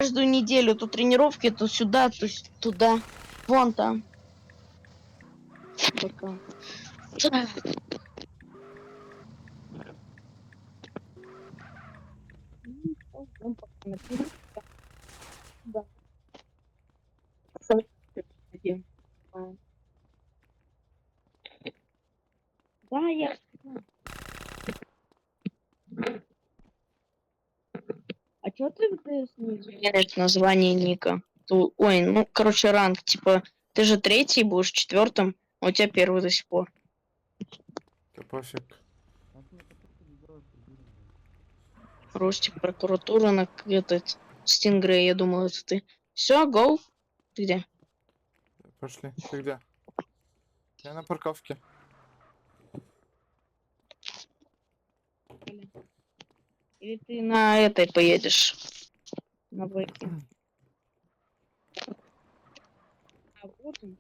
каждую неделю то тренировки, то сюда, то туда. Вон там. Пока. Пойдем пока на перерыв. Да. Пойдем. Да, я. А чё ты не изменяешь название ника? Ой, ну, короче, ранг, типа, ты же третий будешь, четвертым, а у тебя первый до сих пор. Да пофиг. Ростик, прокуратура, на этот, Стингрей, я думал, это ты. Все, гоу. Ты где? Пошли. Ты где? Я на парковке. Или ты на этой поедешь? На байке. А вот он.